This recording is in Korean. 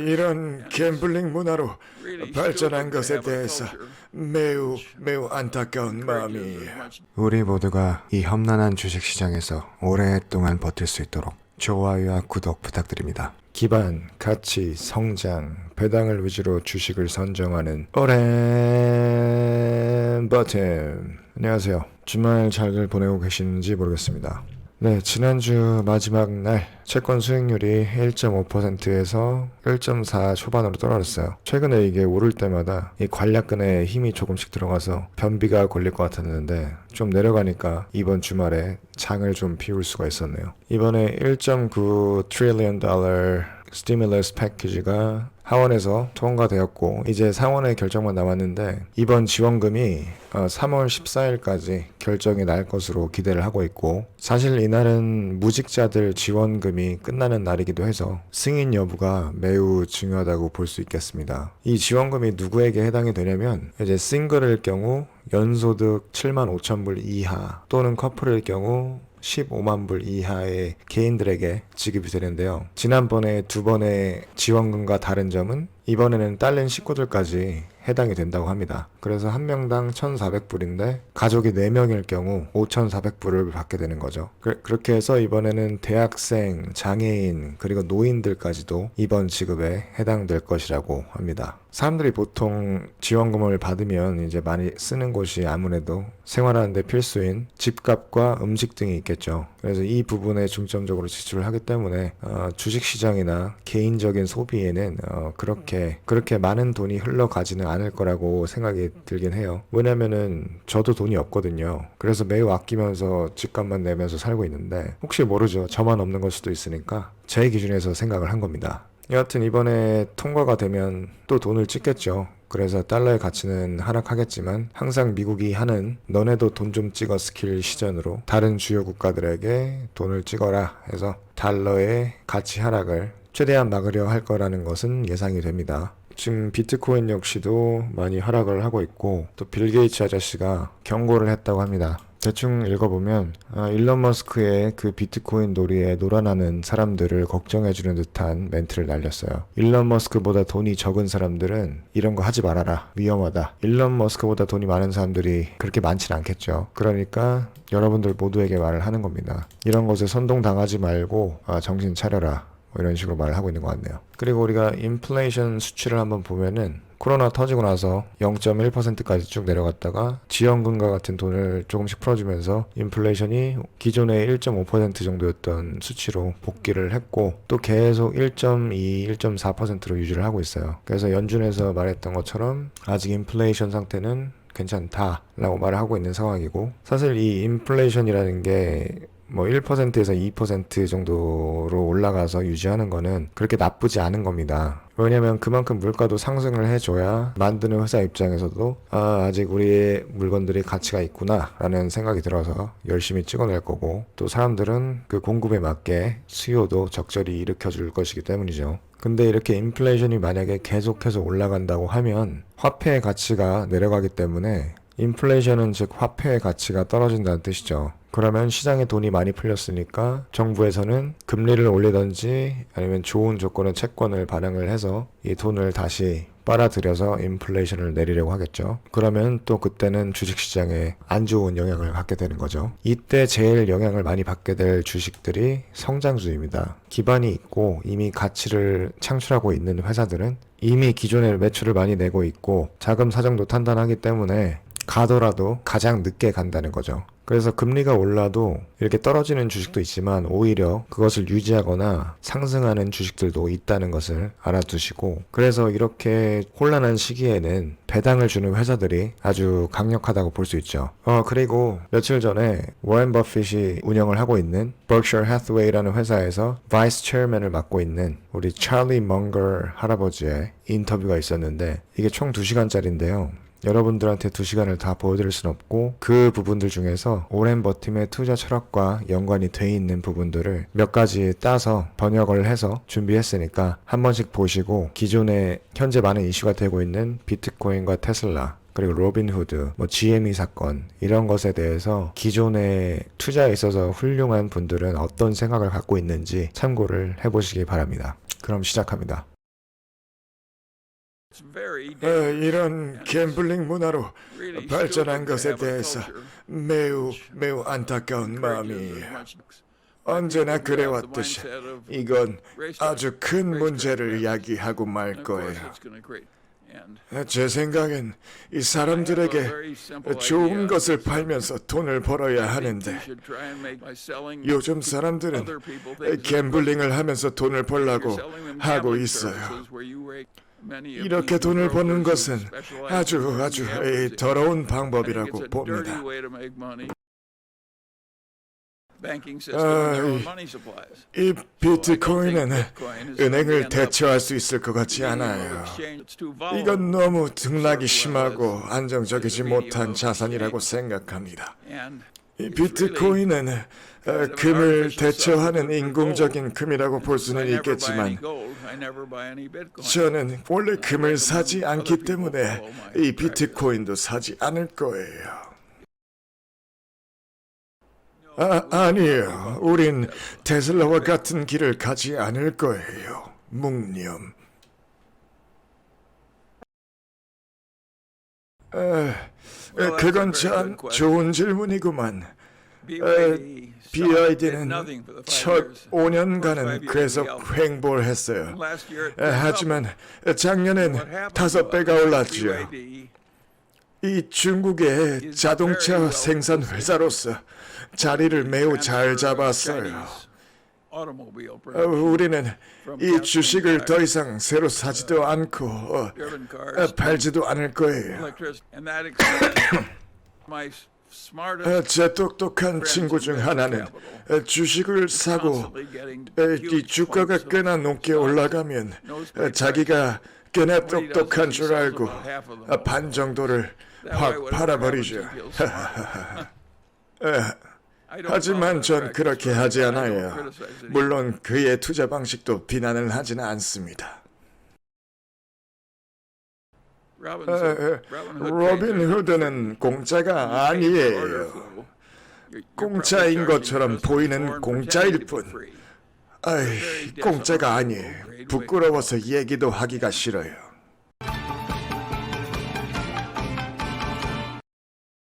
이런 갬블링 문화로 발전한 것에 대해서 매우 안타까운 마음이에요. 우리 모두가 이 험난한 주식시장에서 오랫동안 버틸 수 있도록 좋아요와 구독 부탁드립니다. 기반, 가치, 성장, 배당을 위주로 주식을 선정하는 오랜 버튼. 안녕하세요. 주말 잘 보내고 계시는지 모르겠습니다. 네, 지난주 마지막 날 채권 수익률이 1.5%에서 1.4 초반으로 떨어졌어요. 최근에 이게 오를 때마다 이 관략근에 힘이 조금씩 들어가서 변비가 걸릴 것 같았는데 좀 내려가니까 이번 주말에 장을 좀 피울 수가 있었네요. 이번에 1.9 트릴리언 달러 스티뮬러스 패키지가 하원에서 통과되었고 이제 상원의 결정만 남았는데 이번 지원금이 3월 14일까지 결정이 날 것으로 기대를 하고 있고, 사실 이날은 무직자들 지원금이 끝나는 날이기도 해서 승인 여부가 매우 중요하다고 볼 수 있겠습니다. 이 지원금이 누구에게 해당이 되냐면 이제 싱글일 경우 연소득 7만 5천 불 이하 또는 커플일 경우 15만 불 이하의 개인들에게 지급이 되는데요. 지난번에 두 번의 지원금과 다른 점은 이번에는 딸린 식구들까지 해당이 된다고 합니다. 그래서 한 명당 1,400불인데 가족이 4명일 경우 5,400불을 받게 되는 거죠. 그렇게 해서 이번에는 대학생, 장애인, 그리고 노인들까지도 이번 지급에 해당될 것이라고 합니다. 사람들이 보통 지원금을 받으면 이제 많이 쓰는 곳이 아무래도 생활하는데 필수인 집값과 음식 등이 있겠죠. 그래서 이 부분에 중점적으로 지출을 하기 때문에 주식시장이나 개인적인 소비에는 그렇게 많은 돈이 흘러가지는 않을 거라고 생각이 들긴 해요. 왜냐면은 저도 돈이 없거든요. 그래서 매우 아끼면서 집값만 내면서 살고 있는데 혹시 모르죠. 저만 없는 걸 수도 있으니까 제 기준에서 생각을 한 겁니다. 여하튼 이번에 통과가 되면 또 돈을 찍겠죠. 그래서 달러의 가치는 하락하겠지만 항상 미국이 하는 너네도 돈 좀 찍어 스킬 시전으로 다른 주요 국가들에게 돈을 찍어라 해서 달러의 가치 하락을 최대한 막으려 할 거라는 것은 예상이 됩니다. 지금 비트코인 역시도 많이 하락을 하고 있고 또 빌 게이츠 아저씨가 경고를 했다고 합니다. 대충 읽어보면 일론 머스크의 그 비트코인 놀이에 놀아나는 사람들을 걱정해주는 듯한 멘트를 날렸어요. 일론 머스크보다 돈이 적은 사람들은 이런 거 하지 말아라, 위험하다. 일론 머스크보다 돈이 많은 사람들이 그렇게 많지는 않겠죠. 그러니까 여러분들 모두에게 말을 하는 겁니다. 이런 것에 선동당하지 말고 정신 차려라, 뭐 이런 식으로 말을 하고 있는 것 같네요. 그리고 우리가 인플레이션 수치를 한번 보면은 코로나 터지고 나서 0.1%까지 쭉 내려갔다가 지원금과 같은 돈을 조금씩 풀어주면서 인플레이션이 기존의 1.5% 정도였던 수치로 복귀를 했고 또 계속 1.2, 1.4%로 유지를 하고 있어요. 그래서 연준에서 말했던 것처럼 아직 인플레이션 상태는 괜찮다라고 말을 하고 있는 상황이고, 사실 이 인플레이션이라는 게 뭐 1%에서 2% 정도로 올라가서 유지하는 거는 그렇게 나쁘지 않은 겁니다. 왜냐면 그만큼 물가도 상승을 해줘야 만드는 회사 입장에서도 아직 우리의 물건들이 가치가 있구나 라는 생각이 들어서 열심히 찍어낼 거고, 또 사람들은 그 공급에 맞게 수요도 적절히 일으켜줄 것이기 때문이죠. 근데 이렇게 인플레이션이 만약에 계속해서 올라간다고 하면 화폐의 가치가 내려가기 때문에 인플레이션은 즉 화폐의 가치가 떨어진다는 뜻이죠. 그러면 시장에 돈이 많이 풀렸으니까 정부에서는 금리를 올리든지 아니면 좋은 조건의 채권을 발행을 해서 이 돈을 다시 빨아들여서 인플레이션을 내리려고 하겠죠. 그러면 또 그때는 주식시장에 안 좋은 영향을 받게 되는 거죠. 이때 제일 영향을 많이 받게 될 주식들이 성장주입니다. 기반이 있고 이미 가치를 창출하고 있는 회사들은 이미 기존의 매출을 많이 내고 있고 자금 사정도 탄탄하기 때문에 가더라도 가장 늦게 간다는 거죠. 그래서 금리가 올라도 이렇게 떨어지는 주식도 있지만 오히려 그것을 유지하거나 상승하는 주식들도 있다는 것을 알아두시고, 그래서 이렇게 혼란한 시기에는 배당을 주는 회사들이 아주 강력하다고 볼 수 있죠. 그리고 며칠 전에 워렌 버핏이 운영을 하고 있는 Berkshire Hathaway라는 회사에서 바이스 체어맨을 맡고 있는 우리 찰리 멍거 할아버지의 인터뷰가 있었는데 이게 총 2시간짜리인데요. 여러분들한테 2시간을 다 보여드릴 순 없고 그 부분들 중에서 오렌 버팀의 투자 철학과 연관이 돼 있는 부분들을 몇 가지 따서 번역을 해서 준비했으니까 한 번씩 보시고 기존에 현재 많은 이슈가 되고 있는 비트코인과 테슬라 그리고 로빈후드, GME 사건 이런 것에 대해서 기존의 투자에 있어서 훌륭한 분들은 어떤 생각을 갖고 있는지 참고를 해보시기 바랍니다. 그럼 시작합니다. 이런 갬블링 문화로 발전한 것에 대해서 매우 안타까운 마음이에요. 언제나 그래왔듯이 이건 아주 큰 문제를 야기하고 말 거예요. 제 생각엔 이 사람들에게 좋은 것을 팔면서 돈을 벌어야 하는데 요즘 사람들은 갬블링을 하면서 돈을 벌려고 하고 있어요. 이렇게 돈을 버는 것은 아주 더러운 방법이라고 봅니다. 이 비트코인은 은행을 대체할 수 있을 것 같지 않아요. 이건 너무 등락이 심하고 안정적이지 못한 자산이라고 생각합니다. 이 비트코인은 금을 대처하는 인공적인 금이라고 볼 수는 있겠지만 저는 원래 금을 사지 않기 때문에 이 비트코인도 사지 않을 거예요. 아니에요. 우린 테슬라와 같은 길을 가지 않을 거예요. 묵념. 그건 참 좋은 질문이구만. BYD는 첫 5년간은 계속 횡보를 했어요. 하지만 작년엔 5배가 올랐죠. 이 중국의 자동차 생산 회사로서 자리를 매우 잘 잡았어요. 우리는 이 주식을 더 이상 새로 사지도 않고 팔지도 않을 거예요. 제 똑똑한 친구 중 하나는 주식을 사고 이 주가가 꽤나 높게 올라가면 자기가 꽤나 똑똑한 줄 알고 반 정도를 확 팔아버리죠. 하지만 전 그렇게 하지 않아요. 물론 그의 투자 방식도 비난을 하지는 않습니다. 로빈 후드는 공짜가 아니에요. 공짜인 것처럼 보이는 공짜일 뿐. 공짜가 아니에요. 부끄러워서 얘기도 하기가 싫어요.